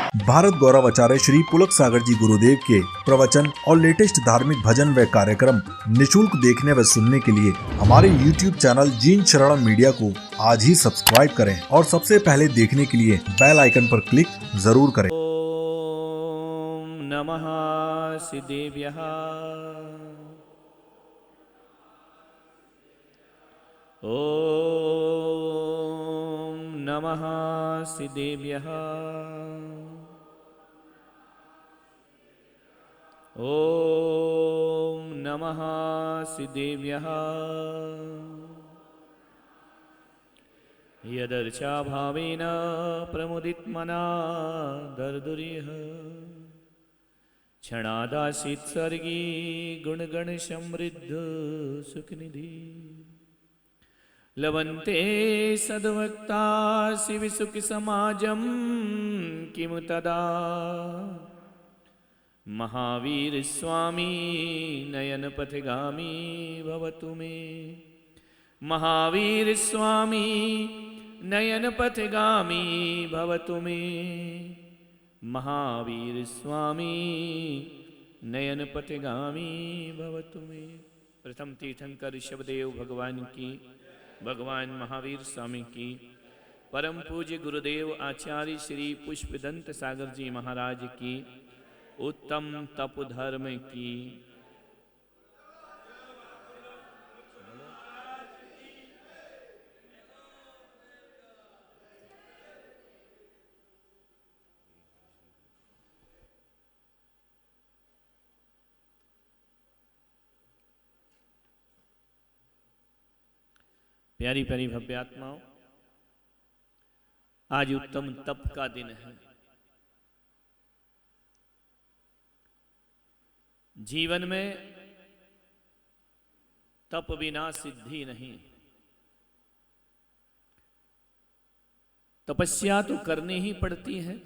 भारत गौरव आचार्य श्री पुलक सागर जी गुरुदेव के प्रवचन और लेटेस्ट धार्मिक भजन व कार्यक्रम निशुल्क देखने व सुनने के लिए हमारे YouTube चैनल जीन शरणम मीडिया को आज ही सब्सक्राइब करें और सबसे पहले देखने के लिए बेल आइकन पर क्लिक जरूर करें। ओम नमः सिद्धेभ्यः। ओम नमः सिद्धेभ्यः। ओम नमः सिद्धेभ्यः। यदर्चा भावेन प्रमुदितमना दर्दुरिह क्षणादासीत् सर्गी गुणगण समृद्ध सुखनिधि लवन्ते सद्वक्ता शिवसुख समाजं किमु तदा महावीर स्वामी नयन पथगामी भवतु मे। महावीर स्वामी नयन पथगामी भवतु मे। महावीर स्वामी नयन पथगामी भवतु मे। प्रथम तीर्थंकर ऋषभदेव भगवान की, भगवान महावीर स्वामी की, परम पूज्य गुरुदेव आचार्य श्री पुष्पदंत सागर जी महाराज की, उत्तम तप धर्म की। प्यारी प्यारी भव्य आत्माओं, आज उत्तम तप का दिन है। जीवन में तप बिना सिद्धि नहीं। तपस्या तो करनी ही पड़ती है।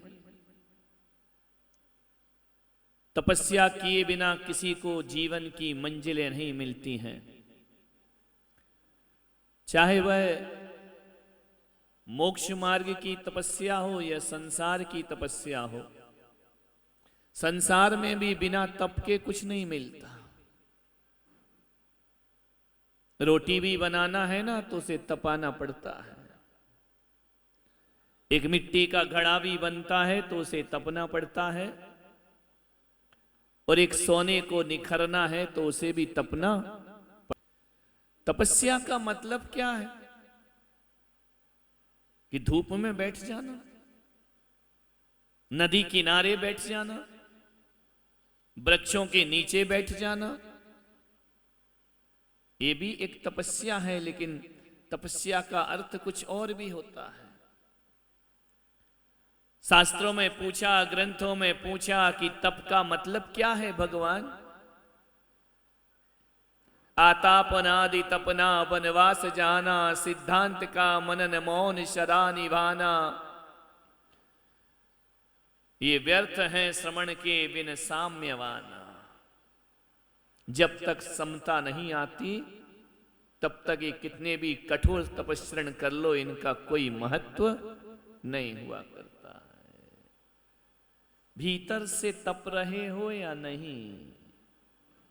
तपस्या किए बिना किसी को जीवन की मंजिलें नहीं मिलती हैं। चाहे वह मोक्ष मार्ग की तपस्या हो या संसार की तपस्या हो, संसार में भी बिना तप के कुछ नहीं मिलता। रोटी भी बनाना है ना तो उसे तपाना पड़ता है। एक मिट्टी का घड़ा भी बनता है तो उसे तपना पड़ता है। और एक सोने को निखरना है तो उसे भी तपना। तपस्या का मतलब क्या है? कि धूप में बैठ जाना, नदी किनारे बैठ जाना, वृक्षों के नीचे बैठ जाना, ये भी एक तपस्या है। लेकिन तपस्या का अर्थ कुछ और भी होता है। शास्त्रों में पूछा, ग्रंथों में पूछा कि तप का मतलब क्या है भगवान? आतापनादि तपना वनवास जाना, सिद्धांत का मनन मौन सदा निभाना। ये व्यर्थ है श्रवण के बिन साम्यवाना। जब तक समता नहीं आती तब तक ये कितने भी कठोर तपस्रण कर लो, इनका कोई महत्व नहीं हुआ करता है। भीतर से तप रहे हो या नहीं,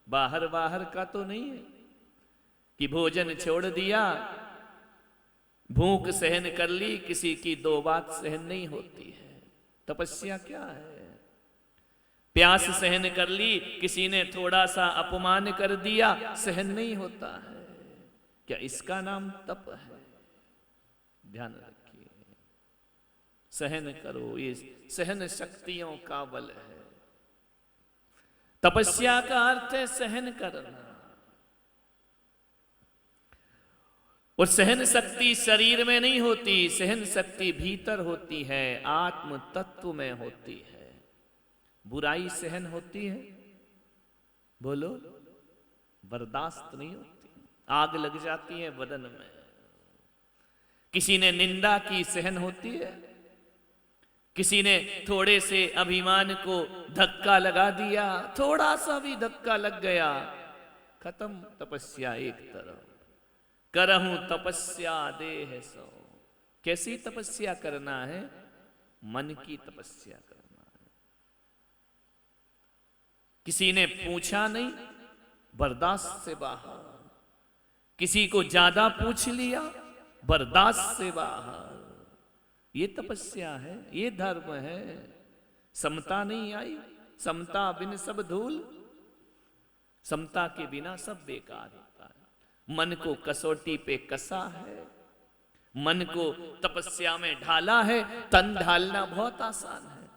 बाहर बाहर का तो नहीं है कि भोजन छोड़ दिया, भूख सहन कर ली, किसी की दो बात सहन नहीं होती है। तपस्या क्या है? प्यास सहन कर ली, किसी ने थोड़ा सा अपमान कर दिया, सहन नहीं होता है। क्या इसका नाम तप है? ध्यान रखिए, सहन करो। ये सहन शक्तियों का बल है। तपस्या का अर्थ है सहन करना। और सहन शक्ति शरीर में नहीं होती, सहन शक्ति भीतर होती है, आत्म तत्व में होती है। बुराई सहन होती है? बोलो, बर्दाश्त नहीं होती, आग लग जाती है बदन में। किसी ने निंदा की, सहन होती है? किसी ने थोड़े से अभिमान को धक्का लगा दिया, थोड़ा सा भी धक्का लग गया, खत्म तपस्या एक तरफ। करहूं तपस्या देह सो। कैसी तपस्या करना है? मन की तपस्या करना। किसी ने पूछा नहीं, बर्दाश्त से बाहर। किसी को ज्यादा पूछ लिया, बर्दाश्त से बाहर। ये तपस्या है, ये धर्म है। समता नहीं आई, समता बिन सब धूल। समता के बिना सब बेकार होता है। मन को कसौटी पे कसा है, मन को तपस्या में ढाला है। तन ढालना बहुत आसान है,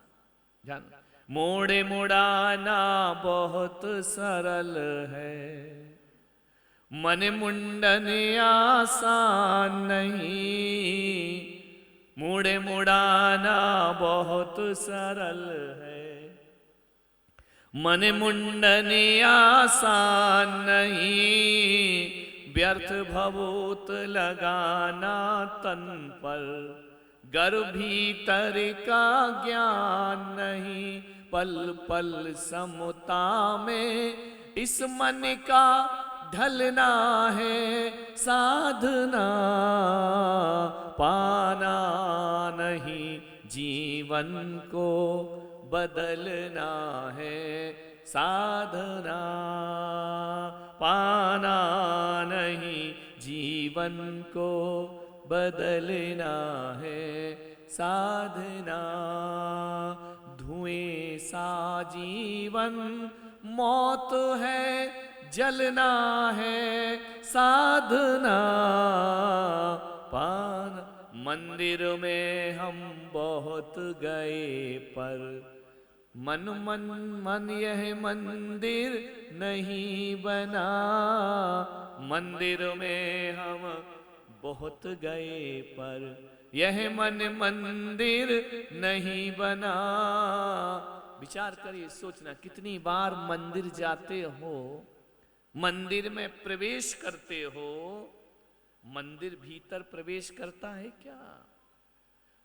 जान। मोड़े मुड़ाना बहुत सरल है, मन मुंडन आसान नहीं। मुड़े मुड़ाना बहुत सरल है, मन मुंडन आसान नहीं। व्यर्थ भभूत लगाना तन पर, गर भीतर का ज्ञान नहीं। पल पल समता में इस मन का ढलना है साधना। पाना नहीं जीवन को बदलना है साधना। पाना नहीं जीवन को बदलना है साधना। धुएं सा जीवन मौत है, जलना है साधना। पान मंदिर में हम बहुत गए पर मन मन मन यह मंदिर नहीं बना। मंदिर में हम बहुत गए पर यह मन मंदिर नहीं बना। विचार करिए, सोचना, कितनी बार मंदिर जाते हो, मंदिर में प्रवेश करते हो, मंदिर भीतर प्रवेश करता है क्या?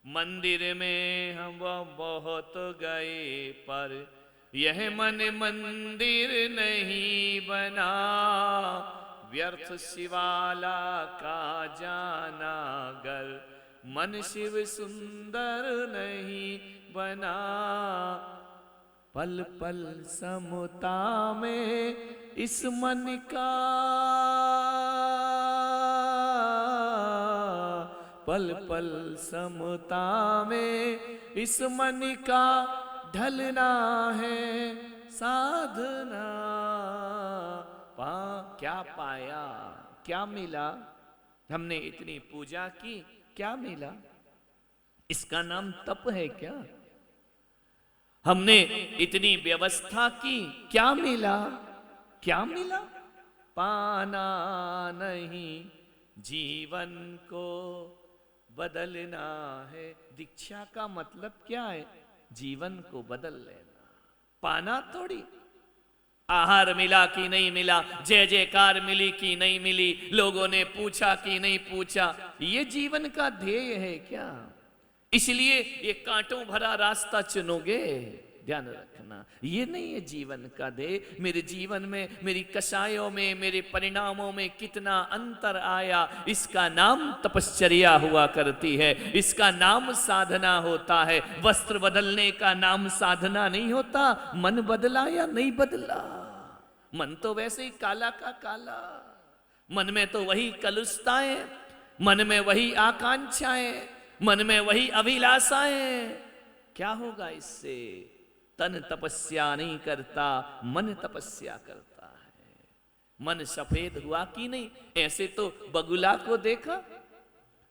मंदिर में हम बहुत गए पर यह मन मंदिर नहीं बना। व्यर्थ शिवाला का जाना गर, मन शिव सुंदर नहीं बना। पल पल समता में इस मन का, पल पल समता में इस मन का ढलना है साधना। क्या पाया, क्या मिला? हमने इतनी पूजा की, क्या मिला? इसका नाम तप है क्या? हमने इतनी व्यवस्था की, क्या मिला? क्या मिला? पाना नहीं जीवन को बदलना है। दीक्षा का मतलब क्या है? जीवन को बदल लेना, पाना थोड़ी। आहार मिला कि नहीं मिला, जय जयकार मिली कि नहीं मिली, लोगों ने पूछा कि नहीं पूछा, ये जीवन का ध्येय है क्या? इसलिए ये कांटों भरा रास्ता चुनोगे, ध्यान रखना, ये नहीं है जीवन का ध्येय। मेरे जीवन में, मेरी कसायों में, मेरे परिणामों में कितना अंतर आया, इसका नाम तपश्चर्या हुआ करती है, इसका नाम साधना होता है। वस्त्र बदलने का नाम साधना नहीं होता। मन बदला या नहीं बदला, मन तो वैसे ही काला का काला। मन में तो वही कलुषताएं, मन में वही आकांक्षाएं, मन में वही अभिलाषाएं। क्या होगा इससे? तन तपस्या नहीं करता, मन तपस्या करता है। मन सफेद हुआ कि नहीं? ऐसे तो बगुला को देखा,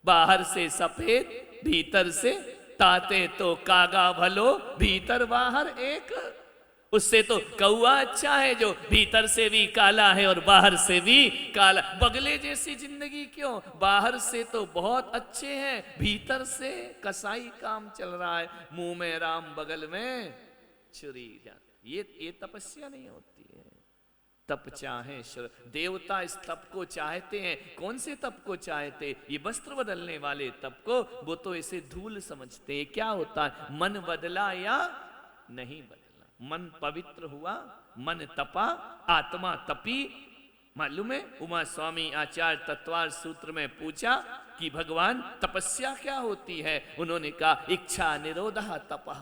बाहर से सफेद, भीतर से ताते तो कागा भलो, भीतर बाहर एक। उससे तो कौआ अच्छा है जो भीतर से भी काला है और बाहर से भी काला। बगले जैसी जिंदगी क्यों? बाहर से तो बहुत अच्छे हैं, भीतर से कसाई काम चल रहा है। मुंह में राम, बगल में छुरी। ये तपस्या नहीं होती है। तप चाहे देवता इस तप को चाहते हैं। कौन से तप को चाहते? ये वस्त्र बदलने वाले तप को। वो तो इसे धूल समझते हैं। क्या होता है? मन बदला या नहीं बदला। मन पवित्र हुआ, मन तपा, आत्मा तपी। मालूम है, उमा स्वामी आचार्य तत्वार सूत्र में पूछा कि भगवान तपस्या क्या होती है? उन्होंने कहा इच्छा निरोधा तपः।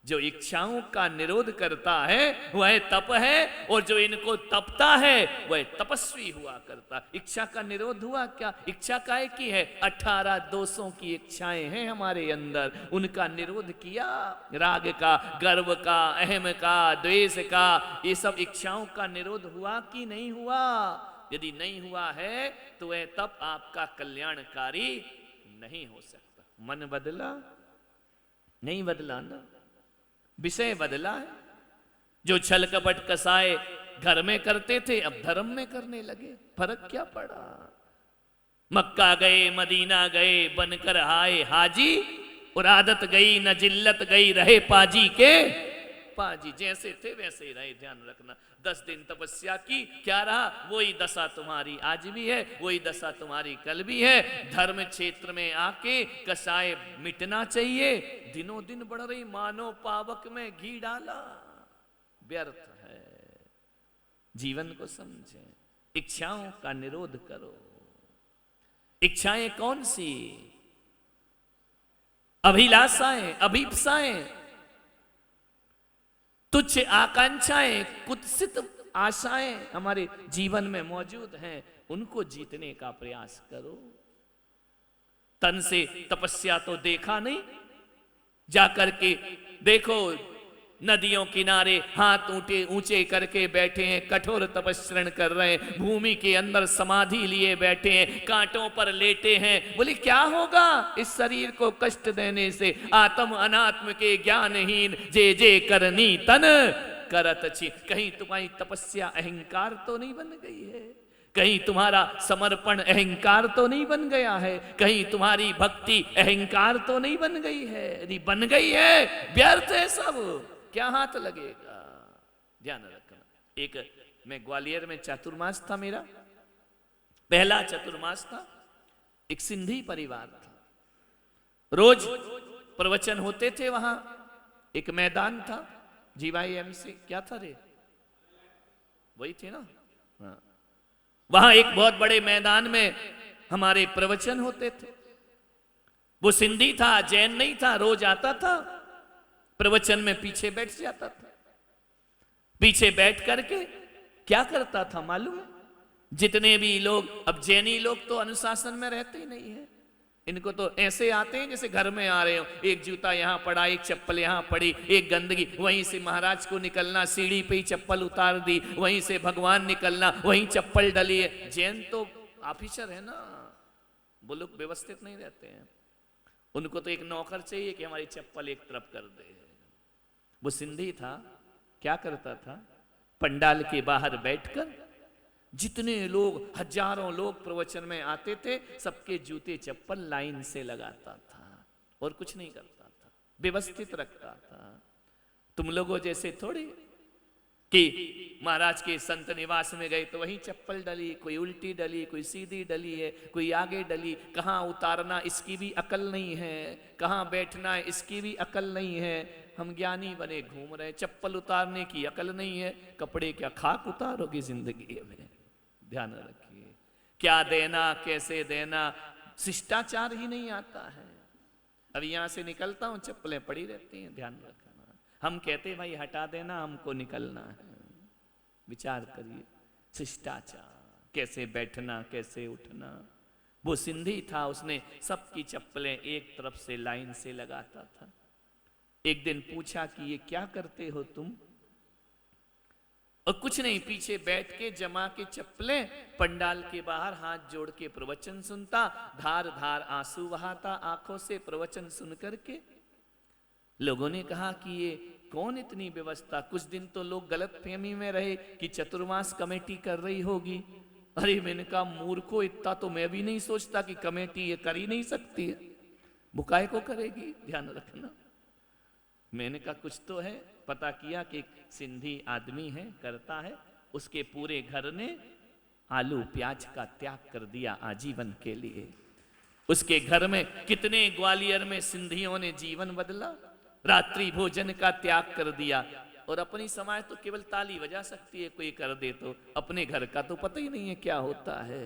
जो इच्छाओं का निरोध करता है वह तप है, और जो इनको तपता है वह तपस्वी हुआ करता। इच्छा का निरोध हुआ क्या? इच्छा काय की है? 18 दोषों की इच्छाएं हैं हमारे अंदर, उनका निरोध किया। राग का, गर्व का, अहम का, द्वेष का, ये सब इच्छाओं का निरोध हुआ कि नहीं हुआ? यदि नहीं हुआ है तो वह तप आपका कल्याणकारी नहीं हो सकता। मन बदला? नहीं बदला ना, विषय बदला है। जो छल कपट कसाए घर में करते थे अब धर्म में करने लगे, फर्क क्या पड़ा? मक्का गए, मदीना गए, बनकर आए हाजी, और आदत गई न जिल्लत गई, रहे पाजी के पाजी। जैसे थे वैसे ही रहे, ध्यान रखना। 10 दिन तपस्या की, क्या रहा? वही दशा तुम्हारी आज भी है, वही दशा तुम्हारी कल भी है। धर्म क्षेत्र में आके कसाय मिटना चाहिए। दिनों दिन बढ़ रही, मानो पावक में घी डाला, व्यर्थ है। जीवन को समझें, इच्छाओं का निरोध करो। इच्छाएं कौन सी? अभिलाषाएं, अभीप्साएं, तुच्छ आकांक्षाएं, कुत्सित आशाएं हमारे जीवन में मौजूद हैं, उनको जीतने का प्रयास करो। तन से तपस्या तो देखा नहीं, जाकर के देखो नदियों किनारे हाथ ऊंचे करके बैठे हैं, कठोर तपस्रण कर रहे हैं, भूमि के अंदर समाधि लिए बैठे हैं, कांटों पर लेटे हैं। बोले क्या होगा इस शरीर को कष्ट देने से? आत्म अनात्म के ज्ञानहीन जे जे करनी तन करत छी। कहीं तुम्हारी तपस्या अहंकार तो नहीं बन गई है? कहीं तुम्हारा समर्पण अहंकार तो नहीं बन गया है? कहीं तुम्हारी भक्ति अहंकार तो नहीं बन गई है? यदि बन गई है व्यर्थ है सब, क्या हाथ लगेगा? ध्यान रखना। एक मैं ग्वालियर में चातुर्मास था, मेरा पहला चातुर्मास था। एक सिंधी परिवार था, रोज प्रवचन होते थे वहां। एक मैदान था, GYMC क्या था रे, वही थे ना? हाँ। वहां एक बहुत बड़े मैदान में हमारे प्रवचन होते थे। वो सिंधी था, जैन नहीं था, रोज आता था प्रवचन में, पीछे बैठ जाता था। पीछे बैठ करके क्या करता था मालूम है? जितने भी लोग, अब जैनी लोग तो अनुशासन में रहते ही नहीं है, इनको तो ऐसे आते हैं जैसे घर में आ रहे हो। एक जूता यहां पड़ा, एक चप्पल यहां पड़ी, एक गंदगी, वहीं से महाराज को निकलना, सीढ़ी पे ही चप्पल उतार दी, वहीं से भगवान निकलना, वहीं चप्पल डली है। जैन तो ऑफिसर है ना, वो लोग व्यवस्थित नहीं रहते हैं, उनको तो एक नौकर चाहिए कि हमारी चप्पल एक तरफ कर दे। वो सिंधी था, क्या करता था? पंडाल के बाहर बैठकर जितने लोग, हजारों लोग प्रवचन में आते थे, सबके जूते चप्पल लाइन से लगाता था और कुछ नहीं करता था, व्यवस्थित रखता था। तुम लोगों जैसे थोड़ी कि महाराज के संत निवास में गए तो वहीं चप्पल डली, कोई उल्टी डली, कोई सीधी डली है, कोई आगे डली। कहाँ उतारना इसकी भी अकल नहीं है, कहाँ बैठना है इसकी भी अकल नहीं है। हम ज्ञानी बने घूम रहे, चप्पल उतारने की अकल नहीं है। कपड़े क्या खाक उतारोगे जिंदगी में? ध्यान रखिए, क्या देना, कैसे देना, शिष्टाचार ही नहीं आता है। अब यहां से निकलता हूं, चप्पलें पड़ी रहती हैं, ध्यान रखना। हम कहते भाई हटा देना, हमको निकलना है। विचार करिए, शिष्टाचार, कैसे बैठना, कैसे उठना। वो सिंधी था, उसने सबकी चप्पलें एक तरफ से लाइन से लगाता था। एक दिन पूछा कि ये क्या करते हो तुम? और कुछ नहीं, पीछे बैठ के जमा के चप्पलें, पंडाल के बाहर हाथ जोड़ के प्रवचन सुनता, धार धार आंसू बहाता आंखों से प्रवचन सुन करके। लोगों ने कहा कि ये कौन इतनी व्यवस्था? कुछ दिन तो लोग गलत फहमी में रहे कि चतुर्मास कमेटी कर रही होगी। अरे मैंने कहा मूर्खों, इतना तो मैं भी नहीं सोचता कि कमेटी ये कर ही नहीं सकती है, बुकाए को करेगी। ध्यान रखना। मैंने कहा कुछ तो है। पता किया कि एक सिंधी आदमी है, करता है। उसके पूरे घर ने आलू प्याज का त्याग कर दिया आजीवन के लिए। उसके घर में कितने ग्वालियर में सिंधियों ने जीवन बदला, रात्रि भोजन का त्याग कर दिया। और अपनी समाज तो केवल ताली बजा सकती है कोई कर दे तो, अपने घर का तो पता ही नहीं है क्या होता है।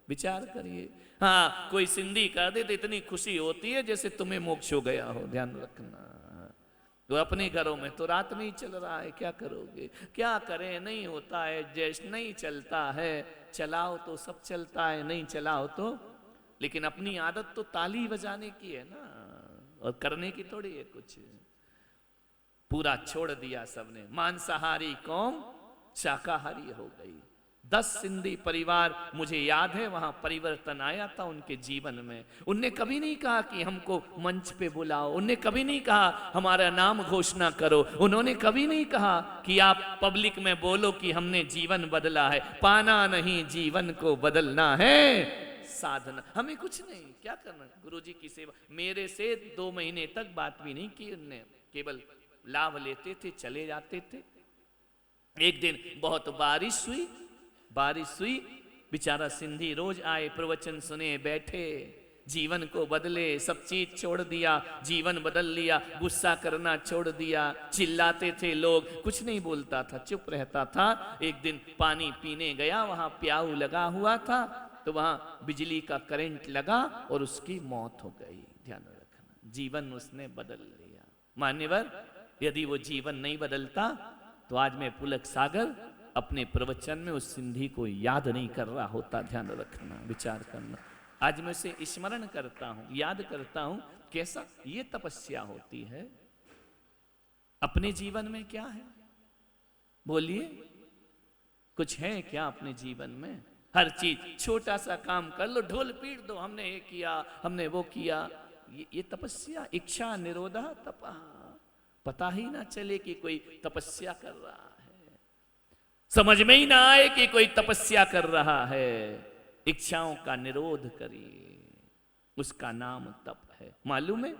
विचार करिए। हाँ, कोई सिंधी कर दे तो इतनी खुशी होती है जैसे तुम्हें मोक्ष हो गया हो। ध्यान रखना। तो अपने घरों में तो रात में ही चल रहा है, क्या करोगे? क्या करें, नहीं होता है एडजस्ट, नहीं चलता है। चलाओ तो सब चलता है, नहीं चलाओ तो। लेकिन अपनी आदत तो ताली बजाने की है ना, और करने की थोड़ी है कुछ। पूरा छोड़ दिया सबने, मांसाहारी कौम शाकाहारी हो गई। 10 सिंधी परिवार मुझे याद है, वहां परिवर्तन आया था उनके जीवन में। उनने कभी नहीं कहा कि हमको मंच पे बुलाओ, उनने कभी नहीं कहा हमारा नाम घोषणा करो, उन्होंने कभी नहीं कहा कि आप पब्लिक में बोलो कि हमने जीवन बदला है। पाना नहीं, जीवन को बदलना है साधना। हमें कुछ नहीं, क्या करना, गुरुजी की सेवा। मेरे से 2 महीने तक बात भी नहीं की उनने, केवल लाभ लेते थे, चले जाते थे। एक दिन बहुत बारिश हुई, बेचारा सिंधी रोज आए, प्रवचन सुने, बैठे, जीवन को बदले, सब चीज छोड़ दिया, जीवन बदल लिया, गुस्सा करना छोड़ दिया। चिल्लाते थे लोग, कुछ नहीं बोलता था, चुप रहता था। एक दिन पानी पीने गया, वहां प्याऊ लगा हुआ था, तो वहां बिजली का करंट लगा और उसकी मौत हो गई। ध्यान रखना, जीवन उसने बदल लिया। मान्यवर, यदि वो जीवन नहीं बदलता तो आज मैं पुलक सागर अपने प्रवचन में उस सिंधी को याद नहीं कर रहा होता। ध्यान रखना, विचार करना। आज मैं उसे स्मरण करता हूं, याद करता हूं, कैसा ये तपस्या होती है। अपने जीवन में क्या है, बोलिए, कुछ है क्या अपने जीवन में? हर चीज, छोटा सा काम कर लो, ढोल पीट दो, हमने ये किया, हमने वो किया। ये तपस्या, इच्छा निरोधा तपा। पता ही ना चले कि कोई तपस्या कर रहा है, समझ में ही ना आए कि कोई तपस्या कर रहा है। इच्छाओं का निरोध करिए, उसका नाम तप है। मालूम है